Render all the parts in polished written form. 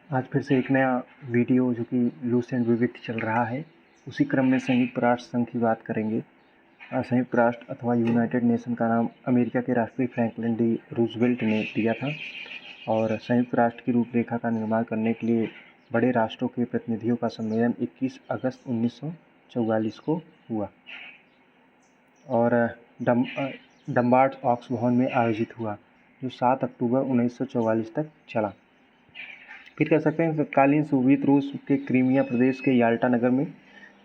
आज फिर से एक नया वीडियो जो कि लूस एंड विविड चल रहा है, उसी क्रम में संयुक्त राष्ट्र संघ की बात करेंगे। संयुक्त राष्ट्र अथवा यूनाइटेड नेशन का नाम अमेरिका के राष्ट्रपति फ्रैंकलिन डी रूजवेल्ट ने दिया था और संयुक्त राष्ट्र की रूपरेखा का निर्माण करने के लिए बड़े राष्ट्रों के प्रतिनिधियों का सम्मेलन 21 अगस्त 1944 को हुआ और डम्बार्ड ऑक्स भवन में आयोजित हुआ, जो 7 अक्टूबर 1944 तक चला। फिर कह सकते हैं तत्कालीन सोवियत रूस के क्रीमिया प्रदेश के याल्टा नगर में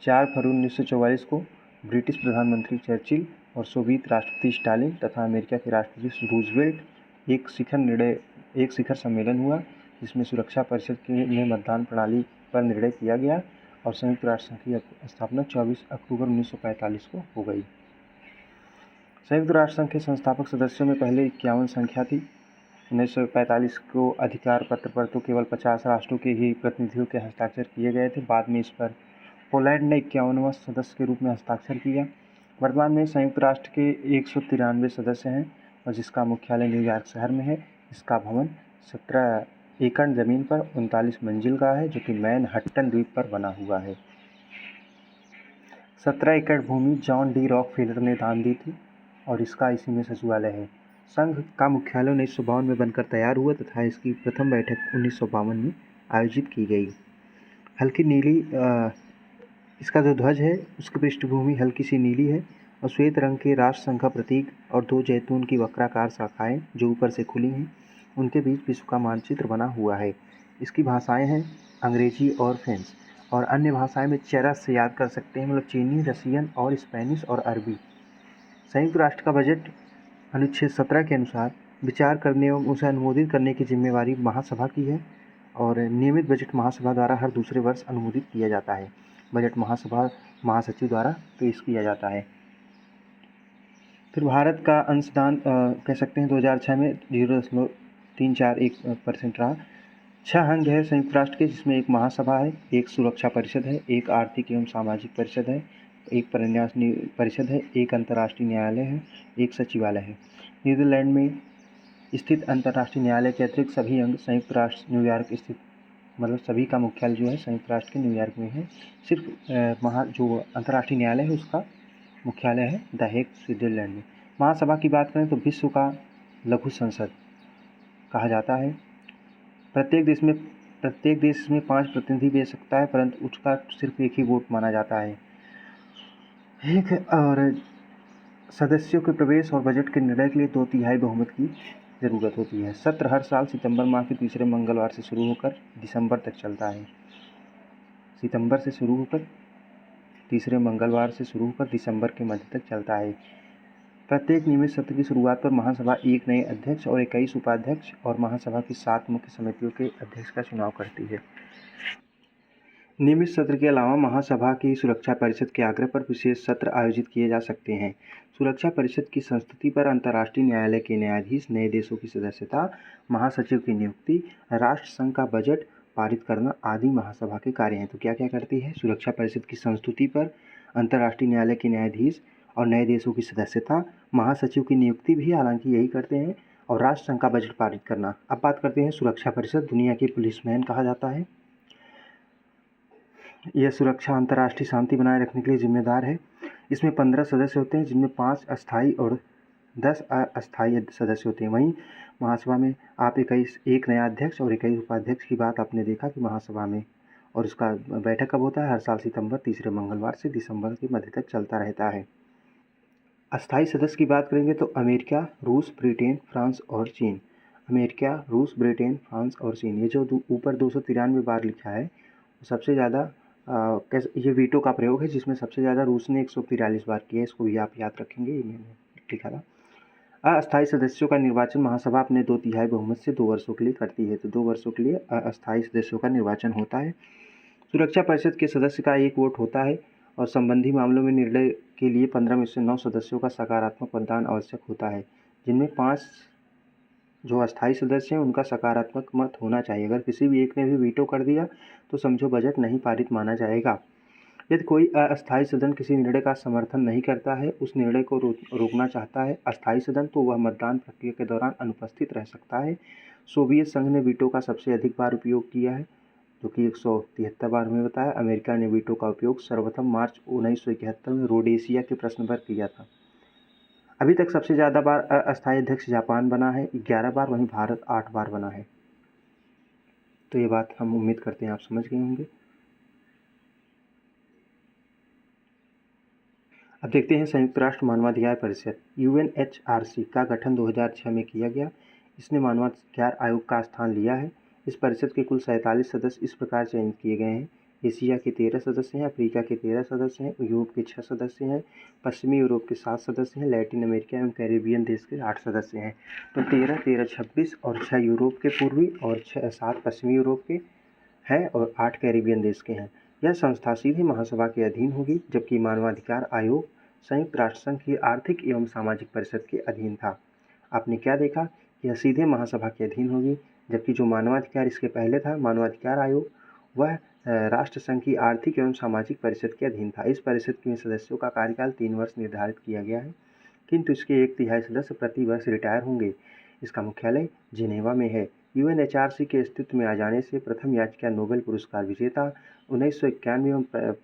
4 फरवरी 1944 को ब्रिटिश प्रधानमंत्री चर्चिल और सोवियत राष्ट्रपति स्टालिन तथा अमेरिका के राष्ट्रपति रूजवेल्ट एक शिखर सम्मेलन हुआ, जिसमें सुरक्षा परिषद में मतदान प्रणाली पर निर्णय किया गया और संयुक्त राष्ट्र संघ की स्थापना 24 अक्टूबर 1945 को हो गई। संयुक्त राष्ट्र संघ के संस्थापक सदस्यों में पहले 51 संख्या थी। 1945 को अधिकार पत्र पर तो केवल 50 राष्ट्रों के ही प्रतिनिधियों के हस्ताक्षर किए गए थे। बाद में इस पर पोलैंड ने 51वां सदस्य के रूप में हस्ताक्षर किया। वर्तमान में संयुक्त राष्ट्र के 193 सदस्य हैं और जिसका मुख्यालय न्यूयॉर्क शहर में है। इसका भवन 17 एकड़ जमीन पर 39 मंजिल का है, जो कि मैनहट्टन द्वीप पर बना हुआ है। 17 एकड़ भूमि जॉन डी रॉकफेलर ने दान दी थी और इसका इसी में सचिवालय है। संघ का मुख्यालय 1952 में बनकर तैयार हुआ तथा इसकी प्रथम बैठक 1952 में आयोजित की गई। हल्की नीली इसका जो ध्वज है उसकी पृष्ठभूमि हल्की सी नीली है और श्वेत रंग के राष्ट्र संघ का प्रतीक और 2 जैतून की वक्राकार शाखाएं जो ऊपर से खुली हैं, उनके बीच विश्व का मानचित्र बना हुआ है। इसकी भाषाएं हैं अंग्रेजी और फ्रेंच, और अन्य भाषाएं में चरस से याद कर सकते हैं, मतलब चीनी, रसियन और स्पेनिश और अरबी। संयुक्त राष्ट्र का बजट अनुच्छेद 17 के अनुसार विचार करने एवं उसे अनुमोदित करने की जिम्मेवारी महासभा की है और नियमित बजट महासभा द्वारा हर दूसरे वर्ष अनुमोदित किया जाता है। बजट महासभा महासचिव द्वारा पेश किया जाता है। फिर भारत का अंशदान कह सकते हैं 2006 में 0.341% रहा। 6 अंग है संयुक्त राष्ट्र के, जिसमें एक महासभा है, एक सुरक्षा परिषद है, एक आर्थिक एवं सामाजिक परिषद है, एक प्रन्यास परिषद है, एक अंतर्राष्ट्रीय न्यायालय है, एक सचिवालय है। नीदरलैंड में स्थित अंतर्राष्ट्रीय न्यायालय के अतिरिक्त सभी अंग संयुक्त राष्ट्र न्यूयॉर्क स्थित, मतलब सभी का मुख्यालय जो है संयुक्त राष्ट्र के न्यूयॉर्क में है। सिर्फ जो अंतर्राष्ट्रीय न्यायालय है उसका मुख्यालय है द हेग, स्विट्जरलैंड में। महासभा की बात करें तो विश्व का लघु संसद कहा जाता है। प्रत्येक देश में 5 प्रतिनिधि भेज सकता है, परंतु उसका सिर्फ एक ही वोट माना जाता है। और सदस्यों के प्रवेश और बजट के निर्णय के लिए 2/3 बहुमत की ज़रूरत होती है। सत्र हर साल सितंबर माह के तीसरे मंगलवार से शुरू होकर दिसंबर तक चलता है। सितंबर से शुरू होकर तीसरे मंगलवार से शुरू होकर दिसंबर के मध्य तक चलता है। प्रत्येक नियमित सत्र की शुरुआत पर महासभा एक नए अध्यक्ष और 21 उपाध्यक्ष और महासभा की 7 मुख्य समितियों के अध्यक्ष का चुनाव करती है। नियमित सत्र के अलावा महासभा की सुरक्षा परिषद के आग्रह पर विशेष सत्र आयोजित किए जा सकते हैं। सुरक्षा परिषद की संस्तुति पर अंतर्राष्ट्रीय न्यायालय के न्यायाधीश, नए देशों की सदस्यता, महासचिव की नियुक्ति, राष्ट्र संघ का बजट पारित करना आदि महासभा के कार्य हैं। तो क्या क्या करती है? सुरक्षा परिषद की संस्तुति पर अंतर्राष्ट्रीय न्यायालय के न्यायाधीश और नए देशों की सदस्यता, महासचिव की नियुक्ति भी हालांकि यही करते हैं, और राष्ट्र संघ का बजट पारित करना। अब बात करते हैं सुरक्षा परिषद। दुनिया की पुलिसमैन कहा जाता है। यह सुरक्षा अंतर्राष्ट्रीय शांति बनाए रखने के लिए जिम्मेदार है। इसमें 15 सदस्य होते हैं, जिनमें 5 अस्थायी और 10 अस्थायी सदस्य होते हैं। वहीं महासभा में आप एक नया अध्यक्ष और 21 उपाध्यक्ष की बात आपने देखा कि महासभा में, और उसका बैठक कब होता है? हर साल सितंबर तीसरे मंगलवार से दिसंबर के मध्य तक चलता रहता है। अस्थायी सदस्य की बात करेंगे तो अमेरिका, रूस, ब्रिटेन, फ्रांस और चीन। अमेरिका, रूस, ब्रिटेन, फ्रांस और चीन, ये जो ऊपर 293 बार लिखा है, सबसे ज़्यादा ये वीटो का प्रयोग है, जिसमें सबसे ज़्यादा रूस ने 143 बार किया है। इसको भी आप याद रखेंगे, ये मैंने लिखा था। अस्थायी सदस्यों का निर्वाचन महासभा अपने 2/3 बहुमत से 2 वर्षों के लिए करती है। तो 2 वर्षों के लिए अस्थायी सदस्यों का निर्वाचन होता है। सुरक्षा परिषद के सदस्य का एक वोट होता है और संबंधी मामलों में निर्णय के लिए 15 में से 9 सदस्यों का सकारात्मक मतदान आवश्यक होता है, जिनमें 5 जो अस्थायी सदस्य हैं उनका सकारात्मक मत होना चाहिए। अगर किसी भी एक ने भी वीटो कर दिया तो समझो बजट नहीं पारित माना जाएगा। यदि कोई अस्थायी सदन किसी निर्णय का समर्थन नहीं करता है, उस निर्णय को रोकना चाहता है अस्थायी सदन, तो वह मतदान प्रक्रिया के दौरान अनुपस्थित रह सकता है। सोवियत संघ ने वीटो का सबसे अधिक बार उपयोग किया है, जो कि 173 बार में बताया। अमेरिका ने वीटो का उपयोग सर्वप्रथम मार्च 1971 में रोडेशिया के प्रश्न पर किया था। अभी तक सबसे ज़्यादा बार अस्थायी अध्यक्ष जापान बना है, 11 बार, वहीं भारत 8 बार बना है। तो ये बात हम उम्मीद करते हैं आप समझ गए होंगे। अब देखते हैं संयुक्त राष्ट्र मानवाधिकार परिषद UNHRC का गठन 2006 में किया गया। इसने मानवाधिकार आयोग का स्थान लिया है। इस परिषद के कुल 47 सदस्य इस प्रकार चयनित किए गए हैं। एशिया के 13 सदस्य हैं, अफ्रीका के 13 सदस्य हैं, यूरोप के 6 सदस्य हैं, पश्चिमी यूरोप के 7 सदस्य हैं, लैटिन अमेरिका एवं कैरिबियन देश के 8 सदस्य हैं। तो 13, 13, 26 और 6 यूरोप के पूर्वी और 7 पश्चिमी यूरोप के हैं और 8 कैरिबियन देश के हैं। यह संस्था सीधे महासभा के अधीन होगी, जबकि मानवाधिकार आयोग संयुक्त राष्ट्र संघ की आर्थिक एवं सामाजिक परिषद के अधीन था। आपने क्या देखा, यह सीधे महासभा के अधीन होगी, जबकि जो मानवाधिकार इसके पहले था, मानवाधिकार आयोग, वह राष्ट्र संघ की आर्थिक एवं सामाजिक परिषद के अधीन था। इस परिषद के सदस्यों का कार्यकाल 3 वर्ष निर्धारित किया गया है, किंतु इसके 1/3 सदस्य प्रति वर्ष रिटायर होंगे। इसका मुख्यालय जिनेवा में है। UNHRC के अस्तित्व में आ जाने से प्रथम याचिका नोबेल पुरस्कार विजेता 1991 में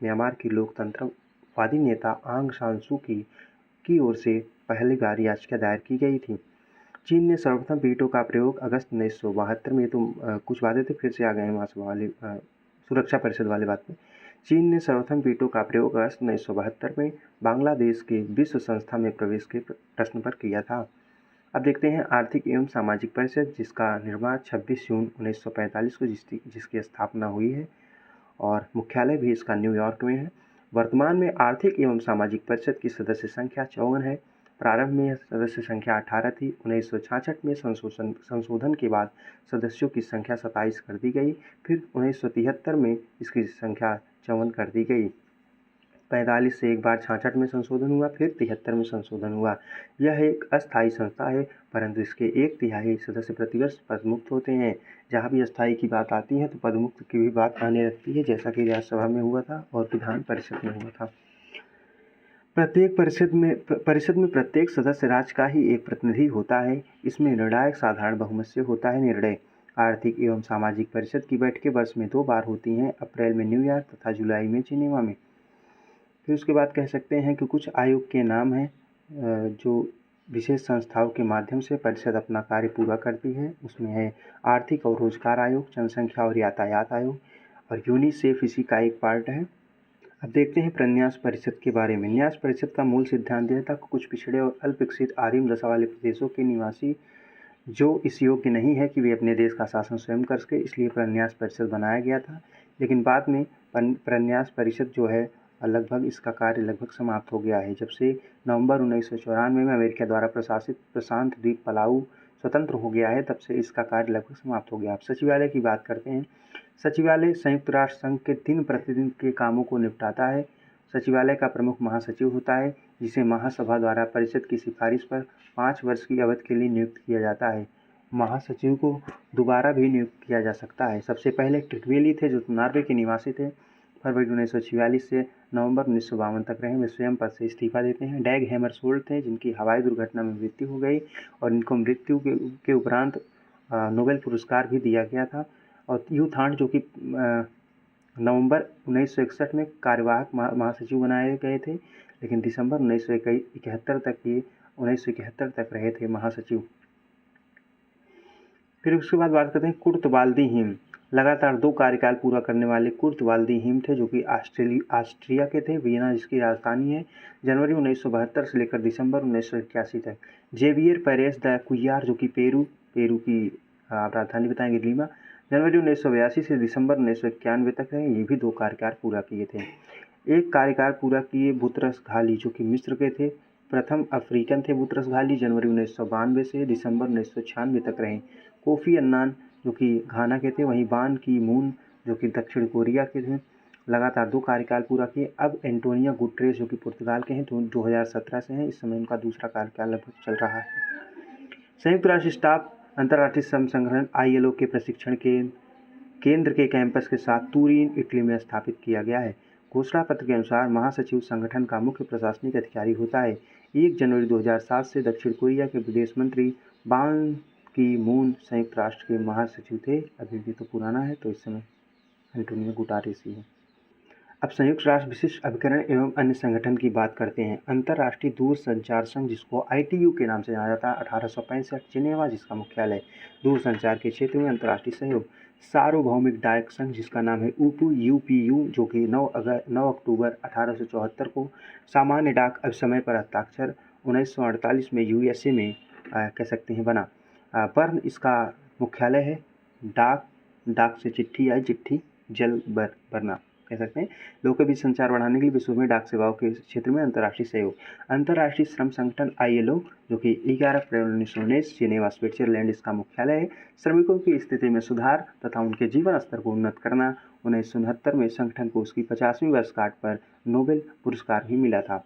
म्यांमार की लोकतंत्रवादी नेता आंग सान सू की ओर से पहली बार याचिका दायर की गई थी। चीन ने सर्वप्रथम वीटो का प्रयोग अगस्त 1972 में, तो कुछ बातें थे फिर से आ गए हैं महासभा वाले सुरक्षा परिषद वाले बात में। चीन ने सर्वप्रथम वीटो का प्रयोग अगस्त 1972 में बांग्लादेश के विश्व संस्था में प्रवेश के प्रश्न पर किया था। अब देखते हैं आर्थिक एवं सामाजिक परिषद, जिसका निर्माण 26 जून 1945 को जिसकी स्थापना हुई है और मुख्यालय भी इसका न्यूयॉर्क में है। वर्तमान में आर्थिक एवं सामाजिक परिषद की सदस्य संख्या 54 है। प्रारंभ में सदस्य संख्या 18 थी। 1966 में संशोधन के बाद सदस्यों की संख्या 27 कर दी गई। फिर 1973 में इसकी संख्या 54 कर दी गई। 45 से एक बार 66 में संशोधन हुआ, फिर 73 में संशोधन हुआ। यह एक अस्थायी संस्था है, परंतु इसके 1/3 सदस्य प्रतिवर्ष पदमुक्त होते हैं। जहाँ भी अस्थायी की बात आती है तो पदमुक्त की भी बात आने लगती है, जैसा कि राज्यसभा में हुआ था और विधान परिषद में हुआ था। प्रत्येक परिषद में प्रत्येक सदस्य राज्य का ही एक प्रतिनिधि होता है। इसमें निर्णायक साधारण बहुमत से होता है निर्णय। आर्थिक एवं सामाजिक परिषद की बैठकें वर्ष में 2 बार होती हैं, अप्रैल में न्यूयॉर्क तथा जुलाई में जिनेवा में। फिर उसके बाद कह सकते हैं कि कुछ आयोग के नाम हैं जो विशेष संस्थाओं के माध्यम से परिषद अपना कार्य पूरा करती है। उसमें है आर्थिक और रोजगार आयोग, जनसंख्या और यातायात आयोग, और यूनिसेफ इसी का एक पार्ट है। अब देखते हैं प्रन्यास परिषद के बारे में। न्यास परिषद का मूल सिद्धांत यह था कि कुछ पिछड़े और अल्प विकसित आदिम दशा वाले प्रदेशों के निवासी जो इस योग्य नहीं है कि वे अपने देश का शासन स्वयं कर सके, इसलिए प्रन्यास परिषद बनाया गया था। लेकिन बाद में प्रन्यास परिषद जो है लगभग इसका कार्य लगभग समाप्त हो गया है। जब से नवंबर 1994 में अमेरिका द्वारा प्रशासित प्रशांत द्वीप पलाऊ स्वतंत्र हो गया है, तब से इसका कार्य लगभग समाप्त हो गया। अब सचिवालय की बात करते हैं। सचिवालय संयुक्त राष्ट्र संघ के दिन प्रतिदिन के कामों को निपटाता है। सचिवालय का प्रमुख महासचिव होता है, जिसे महासभा द्वारा परिषद की सिफारिश पर 5 वर्ष की अवधि के लिए नियुक्त किया जाता है। महासचिव को दोबारा भी नियुक्त किया जा सकता है। सबसे पहले ट्रिकवेली थे, जो नॉर्वे के निवासी थे। फरवरी 1946 से नवंबर 1952 तक रहे। वे स्वयं पद से इस्तीफा देते हैं। डैग हैमरशोल्ड थे, जिनकी हवाई दुर्घटना में मृत्यु हो गई और इनको मृत्यु के उपरांत नोबेल पुरस्कार भी दिया गया था। और यू थांट, जो कि नवंबर 1961 में कार्यवाहक महासचिव बनाए गए थे, लेकिन दिसंबर 1971 तक रहे थे महासचिव। फिर उसके बाद बात करते हैं कुर्ट वाल्डीहीम। लगातार 2 कार्यकाल पूरा करने वाले कुर्ट वाल्डीहीम थे, जो कि ऑस्ट्रिया के थे, वियना जिसकी राजधानी है, जनवरी 1972 से लेकर दिसंबर 1981 तक। जेवियर पेरेस द कुयार, जो कि पेरू की राजधानी बताएंगे लीमा, जनवरी 1982 से दिसंबर 1991 तक रहे। ये भी 2 कार्यकाल पूरा किए थे। एक कार्यकाल पूरा किए बुतरस घाली, जो कि मिस्र के थे। प्रथम अफ्रीकन थे बुतरस घाली, जनवरी 1992 से दिसंबर 1996 तक रहे। कोफी अन्नान, जो कि घाना के थे, वहीं बान की मून, जो कि दक्षिण कोरिया के थे, लगातार 2 कार्यकाल पूरा किए। अब एंटोनियो गुटेरेस, जो कि पुर्तगाल के हैं, 2017 से हैं। इस समय उनका दूसरा कार्यकाल लगभग चल रहा है। संयुक्त राष्ट्र स्टाफ अंतर्राष्ट्रीय श्रम संगठन ILO के प्रशिक्षण केंद्र के कैंपस के साथ तुरीन, इटली में स्थापित किया गया है। घोषणा पत्र के अनुसार महासचिव संगठन का मुख्य प्रशासनिक अधिकारी होता है। 1 जनवरी 2007 से दक्षिण कोरिया के विदेश मंत्री बांग की मून संयुक्त राष्ट्र के महासचिव थे, अभी भी तो पुराना है, तो इस समय एंटोनियो गुटारेस ही है। अब संयुक्त राष्ट्र विशिष्ट अभिकरण एवं अन्य संगठन की बात करते हैं। अंतर्राष्ट्रीय दूरसंचार संघ, जिसको ITU के नाम से जाना जाता है, 1865, जिनेवा, जिसका मुख्यालय दूरसंचार के क्षेत्र में अंतर्राष्ट्रीय सहयोग। सार्वभौमिक डाक संघ, जिसका नाम है UPU, जो कि 9 अक्टूबर 1874 को सामान्य डाक समय पर हस्ताक्षर 1948 में USA में कह सकते हैं बना। बर्न इसका मुख्यालय है। डाक से चिट्ठी आई, चिट्ठी जल बरना कह सकते हैं। लोगों के बीच संचार बढ़ाने के लिए विश्व में डाक सेवाओं के क्षेत्र में अंतर्राष्ट्रीय सहयोग। अंतर्राष्ट्रीय श्रम संगठन ILO, जो कि 11 अप्रैल 1919 जिनेवा, स्विट्जरलैंड, इसका मुख्यालय है। श्रमिकों की स्थिति में सुधार तथा उनके जीवन स्तर को उन्नत करना। 1969 में संगठन को उसकी 50वीं वर्षगांठ पर नोबेल पुरस्कार भी मिला था।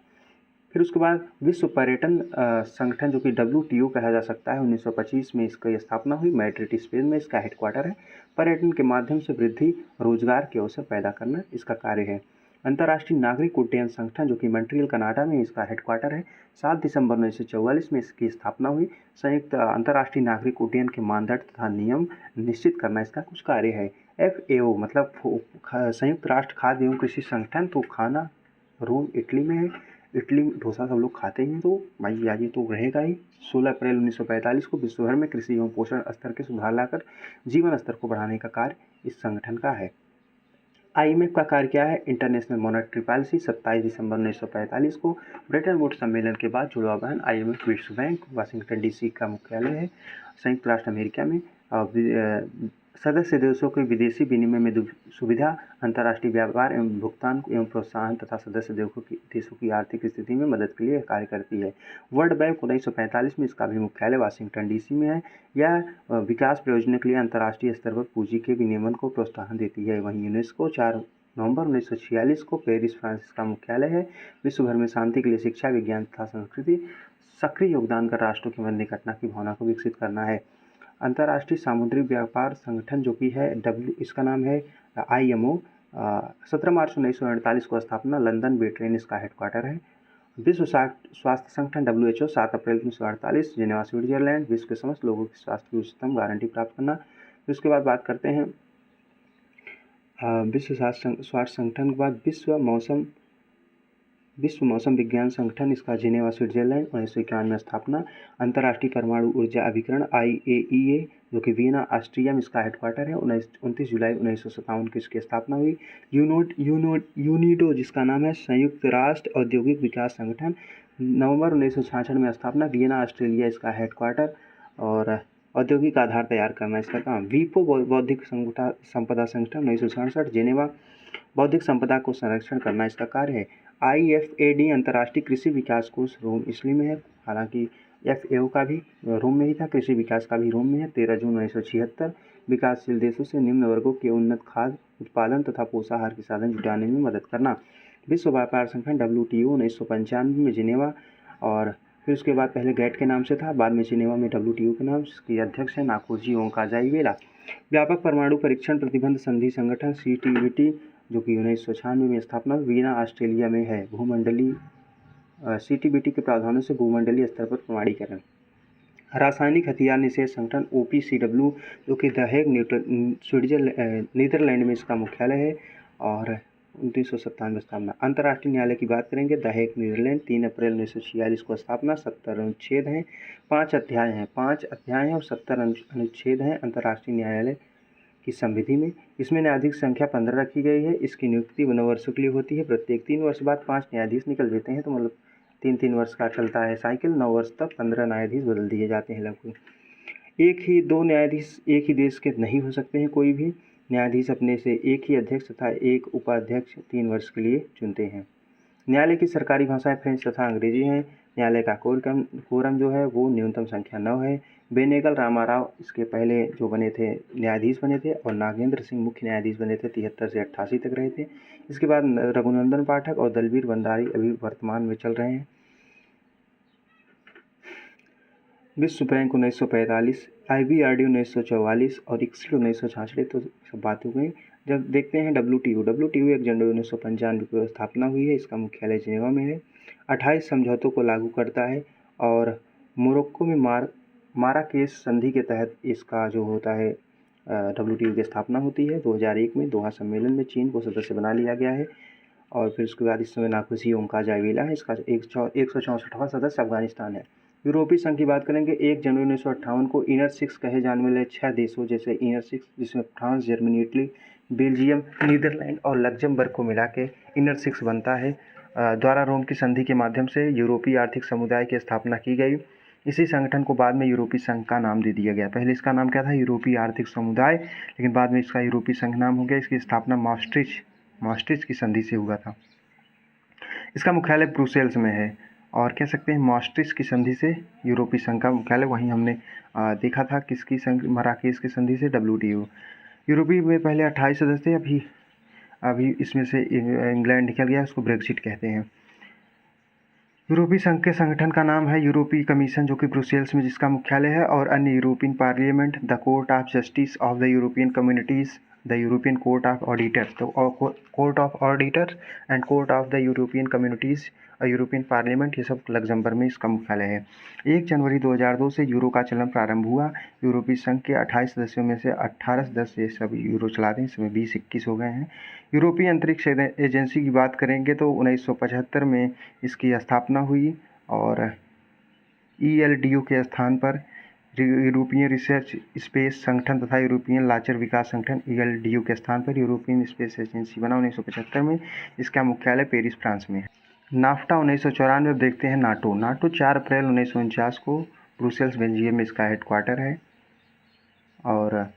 फिर उसके बाद विश्व पर्यटन संगठन, जो कि WTO कहा जा सकता है, 1925 में इसकी स्थापना हुई। मैड्रिड, स्पेन में इसका हेडक्वार्टर है। पर्यटन के माध्यम से वृद्धि, रोजगार के अवसर पैदा करना इसका कार्य है। अंतर्राष्ट्रीय नागरिक उड्डयन संगठन, जो कि मॉन्ट्रियल, कनाडा में इसका हेडक्वार्टर है। 7 दिसंबर 1944 में इसकी स्थापना हुई। संयुक्त अंतर्राष्ट्रीय नागरिक उड्डयन के मानदंड तथा नियम निश्चित करना इसका कुछ कार्य है। FAO मतलब संयुक्त राष्ट्र खाद्य एवं कृषि संगठन, तो खाना रोम, इटली में है। इटली में डोसा सब लोग खाते हैं, तो भाई यार ये तो रहेगा ही। 16 अप्रैल 1945 को विश्व भर में कृषि एवं पोषण स्तर के सुधार लाकर जीवन स्तर को बढ़ाने का कार्य इस संगठन का है। IMF का कार्य क्या है? International monetary policy. 27 दिसंबर 1945 को ब्रेटन वुड्स सम्मेलन के बाद जुड़ा बहन IMF विश्व बैंक, वाशिंगटन DC का मुख्यालय है, संयुक्त राष्ट्र अमेरिका में। सदस्य देशों के विदेशी विनिमय में सुविधा, अंतर्राष्ट्रीय व्यापार एवं भुगतान एवं प्रोत्साहन तथा सदस्य देशों की आर्थिक स्थिति में मदद के लिए कार्य करती है। वर्ल्ड बैंक 1945 में इसका भी मुख्यालय वाशिंगटन DC में है। यह विकास प्रयोजनों के लिए अंतर्राष्ट्रीय स्तर पर पूंजी के विनियमन को प्रोत्साहन देती है। वहीं यूनेस्को 4 नवंबर 1946 को पेरिस, फ्रांस का मुख्यालय है। विश्व भर में शांति के लिए शिक्षा, विज्ञान तथा संस्कृति सक्रिय योगदान कर राष्ट्रों के मध्य घटना की भावना को विकसित करना है। अंतर्राष्ट्रीय सामुद्रिक व्यापार संगठन, जो कि है इसका नाम है IMO, 17 मार्च 1948 को स्थापना, लंदन, ब्रिटेन इसका हेडक्वार्टर है। विश्व स्वास्थ्य संगठन WHO, 7 अप्रैल 1948, जिनेवा, स्विट्जरलैंड, विश्व के समस्त लोगों के स्वास्थ्य की उच्चतम गारंटी प्राप्त करना। उसके बाद बात करते हैं विश्व स्वास्थ्य संगठन के बाद विश्व मौसम विज्ञान संगठन, इसका जिनेवा, स्विट्जरलैंड, 1951 में स्थापना। अंतर्राष्ट्रीय परमाणु ऊर्जा अभिकरण IAEA, जो कि वियना, ऑस्ट्रिया में इसका हेडक्वार्टर है। 29 जुलाई 1957 को इसकी स्थापना हुई। यूनिडो, जिसका नाम है संयुक्त राष्ट्र औद्योगिक विकास संगठन, नवंबर 1966 में स्थापना, वियना, ऑस्ट्रेलिया इसका हेडक्वार्टर, और औद्योगिक आधार तैयार करना इसका काम। WIPO बौद्धिक संपदा संगठन, 1967, जिनेवा, बौद्धिक संपदा को संरक्षण करना इसका कार्य है। IFAD अंतर्राष्ट्रीय कृषि विकास कोष, रोम, इटली में है। हालांकि FAO का भी रोम में ही था, कृषि विकास का भी रोम में है। 13 जून 1976 विकासशील देशों से निम्न वर्गों के उन्नत खाद्य उत्पादन तथा पोषाहार के साधन जुटाने में मदद करना। विश्व व्यापार संगठन WTO 1995 में जिनेवा, और फिर उसके बाद पहले GATT के नाम से था, बाद में जिनेवा में WTO के नाम के अध्यक्ष है नाकोजी ओंकाजाईवेला। व्यापक परमाणु परीक्षण प्रतिबंध संधि संगठन CTBT, जो कि 1996 में स्थापना, वियना, ऑस्ट्रेलिया में है। भूमंडलीय CTBT के प्रावधानों से भूमंडलीय स्तर पर प्रमाणीकरण। रासायनिक हथियार निषेध संगठन OPCW, जो कि द हेग, नीदरलैंड में इसका मुख्यालय है, और 1997 में स्थापना। अंतर्राष्ट्रीय न्यायालय की बात करेंगे, द हेग, नीदरलैंड, 3 अप्रैल 1946 को स्थापना। 70 अनुच्छेद हैं, 5 अध्याय हैं और 70 अनुच्छेद हैं अंतर्राष्ट्रीय न्यायालय की संविधि में। इसमें न्यायाधीश संख्या 15 रखी गई है। इसकी नियुक्ति 9 वर्षों के लिए होती है। प्रत्येक 3 वर्ष बाद 5 न्यायाधीश निकल देते हैं, तो मतलब 3-3 वर्ष का चलता है साइकिल। 9 वर्ष तक 15 न्यायाधीश बदल दिए जाते हैं लगभग। दो न्यायाधीश एक ही देश के नहीं हो सकते हैं। कोई भी न्यायाधीश अपने से एक ही अध्यक्ष तथा एक उपाध्यक्ष 3 वर्ष के लिए चुनते हैं। न्यायालय की सरकारी भाषाएं फ्रेंच तथा अंग्रेजी हैं। न्यायालय का कोरम जो है वो न्यूनतम संख्या 9 है। बेनेगल रामाराव इसके पहले जो बने थे न्यायाधीश बने थे, और नागेंद्र सिंह मुख्य न्यायाधीश बने थे, 73 से 88 तक रहे थे। इसके बाद रघुनंदन पाठक और दलवीर भंडारी अभी वर्तमान में चल रहे हैं। विश्व बैंक 1945, IBRD 1944 और ICSID 1966, तो सब बात हो गई। जब देखते हैं WTO 1 जनवरी 1995 को स्थापना हुई है। इसका मुख्यालय जिनेवा में है। 28 समझौतों को लागू करता है, और मोरक्को में माराकेश संधि के तहत इसका जो होता है WTO की स्थापना होती है। 2001 में दोहा सम्मेलन में चीन को सदस्य बना लिया गया है और फिर उसके बाद इस समय नाकुशी ओंका जावेला है। इसका 164वां सदस्य अफगानिस्तान है। यूरोपीय संघ की बात करेंगे, 1 जनवरी 1958 को इनर सिक्स कहे जाने वाले 6 देशों जैसे इनर सिक्स, जिसमें France, Germany, Italy, Belgium, Netherlands और लग्जमबर्ग को मिला के इनर सिक्स बनता है, द्वारा रोम की संधि के माध्यम से यूरोपीय आर्थिक समुदाय की स्थापना की गई। इसी संगठन को बाद में यूरोपीय संघ का नाम दे दिया गया। पहले इसका नाम क्या था? यूरोपीय आर्थिक समुदाय, लेकिन बाद में इसका यूरोपीय संघ नाम हो गया। इसकी स्थापना maastricht की संधि से हुआ था। इसका मुख्यालय ब्रुसेल्स में है और कह सकते हैं maastricht की संधि से यूरोपीय संघ का मुख्यालय, वहीं हमने देखा था किसकी संघ, मराकेश की संधि से WTO। यूरोपीय में पहले 28 सदस्य थे, अभी इसमें से इंग्लैंड निकल गया, उसको ब्रेक्जिट कहते हैं। यूरोपीय संघ के संगठन का नाम है यूरोपीय कमीशन, जो कि ब्रुसेल्स में जिसका मुख्यालय है, और अन्य European Parliament, the Court of Justice of the European Communities, the European Court of Auditors, तो Court of Auditors and Court of the European Communities, European Parliament, ये सब लग्जमबर्ग में इसका मुख्यालय है। 1 जनवरी 2002 से यूरो का चलन प्रारंभ हुआ। यूरोपीय संघ के 28 सदस्यों में से 18 सदस्य सब यूरो चलाते हैं, इसमें 20-21 हो गए हैं। यूरोपीय अंतरिक्ष एजेंसी की बात करेंगे तो 1975 में इसकी स्थापना हुई और ELDO के स्थान पर यूरोपियन रिसर्च स्पेस संगठन तथा यूरोपियन लाचर विकास संगठन ELDO के स्थान पर यूरोपियन स्पेस एजेंसी बना 1975 में। इसका मुख्यालय पेरिस, फ्रांस में है। नाफ्टा 1994। देखते हैं नाटो 4 अप्रैल 1949 को ब्रुसेल्स, बेल्जियम में इसका हेडक्वार्टर है और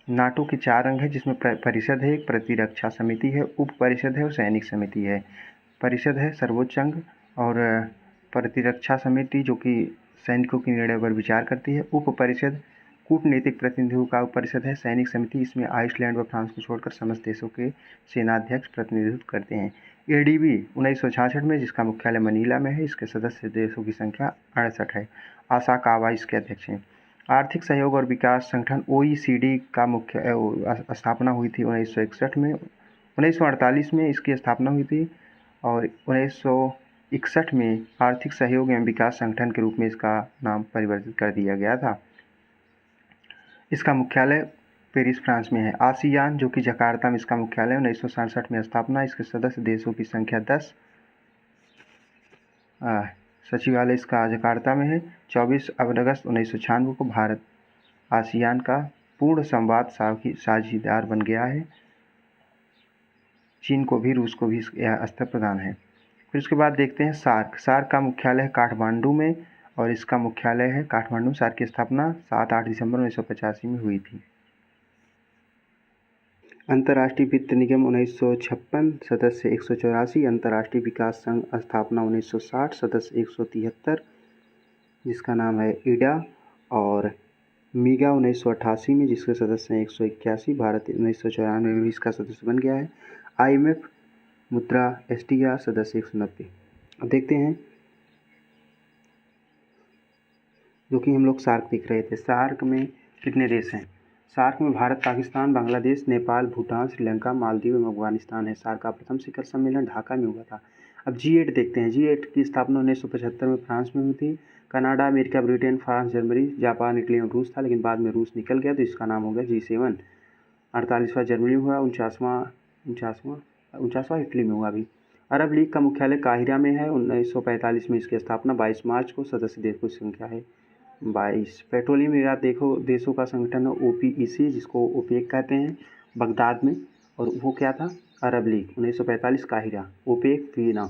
नाटो के 4 अंग हैं, जिसमें परिषद है, एक प्रतिरक्षा समिति है, उप परिषद है और सैनिक समिति है। परिषद है सर्वोच्च अंग और प्रतिरक्षा समिति जो कि सैनिकों के निर्णय पर विचार करती है। उप परिषद कूटनीतिक प्रतिनिधियों का उप परिषद है। सैनिक समिति इसमें आइसलैंड व फ्रांस को छोड़कर समस्त देशों के सेनाध्यक्ष प्रतिनिधित्व करते हैं। ADB 1966 में, जिसका मुख्यालय मनीला में है, इसके सदस्य देशों की संख्या 68 है। आसाकावा इसके अध्यक्ष हैं। आर्थिक सहयोग और विकास संगठन OECD का मुख्य स्थापना हुई थी 1961 में। 1948 में इसकी स्थापना हुई थी और 1961 में आर्थिक सहयोग एवं विकास संगठन के रूप में इसका नाम परिवर्तित कर दिया गया था। इसका मुख्यालय पेरिस, फ्रांस में है। आसियान, जो कि जकार्ता में इसका मुख्यालय, 1967 में स्थापना। इसके सदस्य देशों की संख्या 10। सचिवालय इसका जकार्ता में है। 24 अगस्त 1996 को भारत आसियान का पूर्ण संवाद साझीदार बन गया है। चीन को भी, रूस को भी यह स्तर प्रदान है। फिर उसके बाद देखते हैं सार्क का मुख्यालय है काठमांडू में और इसका मुख्यालय है काठमांडू। सार्क की स्थापना 7-8 दिसंबर 1985 में हुई थी। अंतर्राष्ट्रीय वित्त निगम 1956, सदस्य 184। अंतर्राष्ट्रीय विकास संघ स्थापना 1960, सदस्य 173, जिसका नाम है IDA। और मीगा 1988 में, जिसके सदस्य हैं 181। भारत 1994 में भी इसका सदस्य बन गया है। IMF मुद्रा SDR सदस्य 190। अब देखते हैं जो कि हम लोग सार्क देख रहे थे। सार्क में कितने देश हैं? सार्क में भारत, पाकिस्तान, बांग्लादेश, नेपाल, भूटान, श्रीलंका, मालदीव एवं अफगानिस्तान है। सार्क का प्रथम शिखर सम्मेलन ढाका में हुआ था। अब G8 देखते हैं। G8 की स्थापना 1975 में फ्रांस में हुई थी। Canada, America, Britain, France, Germany, Japan, Italy और रूस था, लेकिन बाद में रूस निकल गया तो इसका नाम हो गया G7। 48वां जर्मनी में हुआ। 49वां इटली में हुआ। अभी अरब लीग का मुख्यालय काहिरा में है। 1945 में इसकी स्थापना। 22 मार्च को। सदस्य देशों की संख्या है 22। पेट्रोलियम निर्यात देशों का संगठन है OPEC, जिसको OPEC कहते हैं, बगदाद में। और वो क्या था? Arab League. 1945 काहिरा। OPEC Vienna.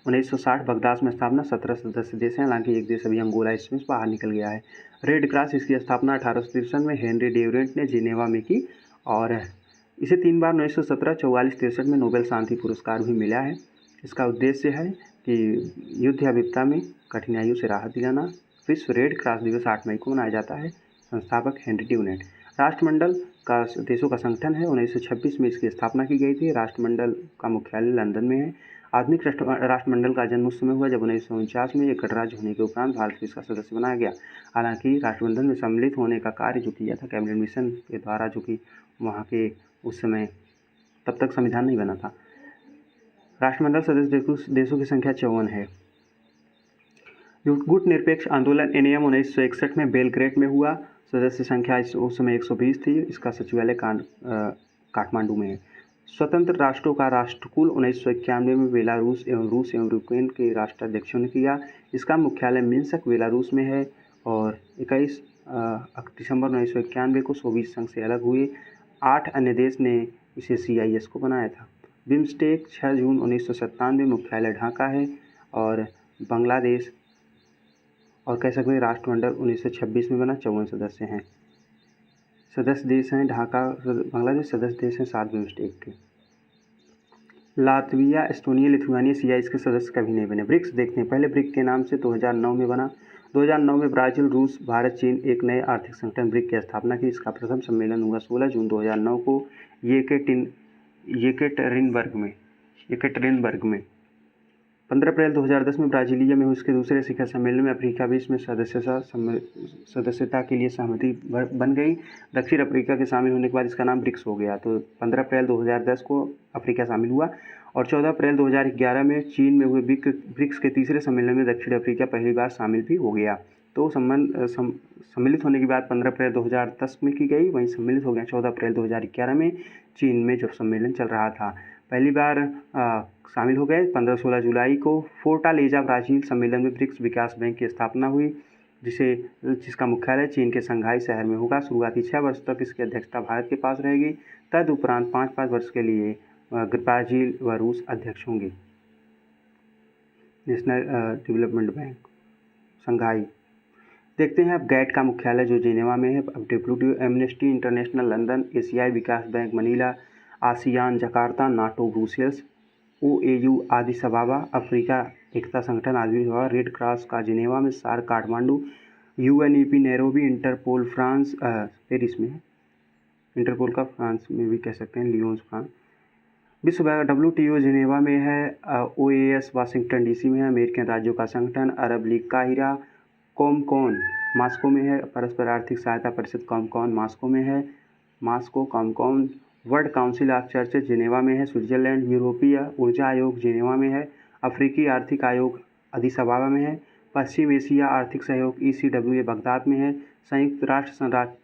1960 बगदाद में स्थापना। 17 सदस्य देश हैं, हालांकि एक देश अभी अंगोला इसमें बाहर निकल गया है। रेड क्रॉस, इसकी स्थापना 1863 में हेनरी डेवरेंट ने जिनेवा में की और इसे 3 बार 1917, 44, 63 में नोबेल शांति पुरस्कार भी मिला है। इसका उद्देश्य है कि युद्ध या विपदा में कठिनाइयों से राहत दिलाना। विश्व रेड क्रॉस दिवस 8 मई को मनाया जाता है। संस्थापक हेनरी ड्यूनेंट। राष्ट्रमंडल का देशों का संगठन है। 1926 में इसकी स्थापना की गई थी। राष्ट्रमंडल का मुख्यालय लंदन में है। आधुनिक राष्ट्रमंडल का जन्म उस समय हुआ जब 1949 में एक गणराज्य होने के उपरांत भारत को इसका सदस्य बनाया गया। हालांकि राष्ट्रमंडल में सम्मिलित होने का कार्य जो किया था कैबिनेट मिशन के द्वारा, जो कि वहाँ के उस समय तब तक संविधान नहीं बना था। राष्ट्रमंडल सदस्य देशों की संख्या 54 है। गुटनिरपेक्ष आंदोलन अधिनियम 1961 में बेलग्रेड में हुआ। सदस्य संख्या उस समय 120 थी। इसका सचिवालय काठमांडू में है। स्वतंत्र राष्ट्रों का राष्ट्रकुल 1991 में बेलारूस एवं रूस एवं यूक्रेन के राष्ट्राध्यक्षों ने किया। इसका मुख्यालय मिन्स्क बेलारूस में है और 21 दिसंबर 1991 को सोवियत संघ से अलग हुए। 8 अन्य देश ने इसे CIS को बनाया था। बिम्स्टेक 6 जून 1997 में मुख्यालय ढाका है और बांग्लादेश और कह सकते हैं राष्ट्रमंडल 1926 में बना। 54 सदस्य हैं। सदस्य देश हैं ढाका बांग्लादेश सदस्य देश हैं 7 बिम्स्टेक के। लातविया, एस्टोनिया, लिथुआनिया CIS के सदस्य कभी नहीं बने। ब्रिक्स देखते हैं। पहले ब्रिक के नाम से 2009 में बना। 2009 में ब्राज़ील, रूस, भारत, चीन एक नए आर्थिक संगठन ब्रिक की स्थापना की। इसका प्रथम सम्मेलन हुआ 16 जून 2009 को येकेटेरिनबर्ग में। 15 अप्रैल 2010 में ब्राजीलिया में हुए इसके दूसरे शिखर सम्मेलन में अफ्रीका भी इसमें सदस्यता के लिए सहमति बन गई। दक्षिण अफ्रीका के शामिल होने के बाद इसका नाम ब्रिक्स हो गया। तो 15 अप्रैल 2010 को अफ्रीका शामिल हुआ और 14 अप्रैल 2011 में चीन में हुए ब्रिक्स के तीसरे सम्मेलन में दक्षिण अफ्रीका पहली बार शामिल भी हो गया। तो सम्मिलित होने की बात 15 अप्रैल 2010 में की गई, वहीं सम्मिलित हो गया 14 अप्रैल 2011 में चीन में जब सम्मेलन चल रहा था। पहली बार शामिल हो गए 15-16 जुलाई को फोर्टालेजा ब्राज़ील सम्मेलन में ब्रिक्स विकास बैंक की स्थापना हुई, जिसका मुख्यालय चीन के शंघाई शहर में होगा। शुरुआती 6 वर्ष तक इसकी अध्यक्षता भारत के पास रहेगी। तदुपरांत 5-5 वर्ष के लिए ब्राज़ील व रूस अध्यक्ष होंगे। नेशनल डेवलपमेंट बैंक शंघाई देखते हैं। अब गैट का मुख्यालय जो जिनेवा में है। अब WTO, एमनेस्टी इंटरनेशनल लंदन, एशियाई विकास bank Manila, ASEAN Jakarta, NATO Brussels, OAU Addis Ababa, Africa एकता संगठन आदिस अबाबा, रेड क्रॉस का जिनेवा में, SAARC Kathmandu, UNEP Nairobi, Interpol France Paris में है। इंटरपोल का फ्रांस में भी कह सकते हैं, लियोन्स फ्रांस। विश्व बैंक WTO जिनेवा में है। OAS वाशिंगटन DC में है। अमेरिकन राज्यों का संगठन, अरब लीग काहिरा, कॉमकॉन मास्को में है। परस्पर आर्थिक सहायता परिषद कॉमकॉन मास्को में है। Comecon World Council of Churches Geneva में है। स्विट्जरलैंड यूरोपीय ऊर्जा आयोग जिनेवा में है। अफ्रीकी आर्थिक आयोग अदीस अबाबा में है। पश्चिम एशिया आर्थिक सहयोग ECWA बगदाद में है। संयुक्त राष्ट्र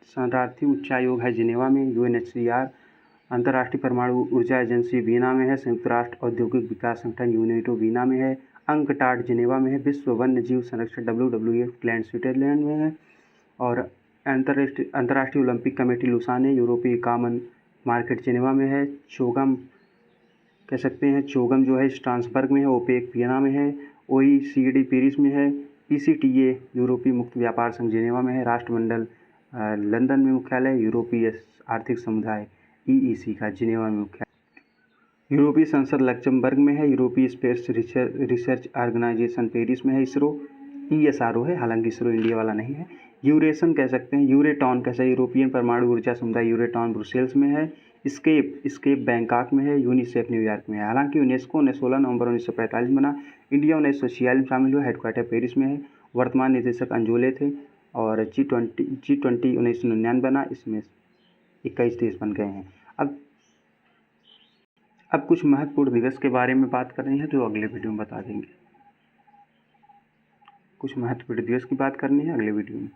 शरणार्थी उच्चायोग है जिनेवा में। UNHCR अंतर्राष्ट्रीय परमाणु ऊर्जा एजेंसी वीना में है। संयुक्त राष्ट्र औद्योगिक विकास संगठन यूनेटो वीना में है। अंकटाड जिनेवा में है। विश्व वन्य जीव संरक्षण WWF ग्लैंड स्विट्जरलैंड में है। और अंतर्राष्ट्रीय ओलंपिक कमेटी लुसाने, यूरोपीय कॉमन मार्केट जिनेवा में है। चोगम कह सकते हैं, चोगम जो है स्ट्रासबर्ग में है। ओपेक वियना में है। OECD पेरिस में है। ECTA यूरोपीय मुक्त व्यापार संघ जिनेवा में है। राष्ट्रमंडल लंदन में मुख्यालय। यूरोपीय आर्थिक समुदाय EEC का जिनेवा में मुख्यालय। यूरोपीय संसद लक्जमबर्ग में है। यूरोपीय स्पेस रिसर्च ऑर्गेनाइजेशन पेरिस में है। इसरो ESRO है, हालांकि इसरो इंडिया वाला नहीं है। यूरेशन कह सकते हैं, यूरेटॉन कह सकते हैं, यूरोपियन परमाणु ऊर्जा समुदाय यूरेटॉन ब्रुसेल्स में है। स्केप बैंकॉक में है। यूनिसेफ न्यूयॉर्क में है। हालांकि यूनेस्को ने 16 नवंबर 1945 में बना। इंडिया 1946 में शामिल हुआ। हेडक्वार्टर पेरिस में है। वर्तमान निदेशक अंजोले थे और G20 1999 बना। इसमें 21 देश बन गए हैं। अब कुछ महत्वपूर्ण दिवस के बारे में बात कर रहे हैं जो अगले वीडियो में बता देंगे। कुछ महत्वपूर्ण दिवस की बात करनी है अगले वीडियो में।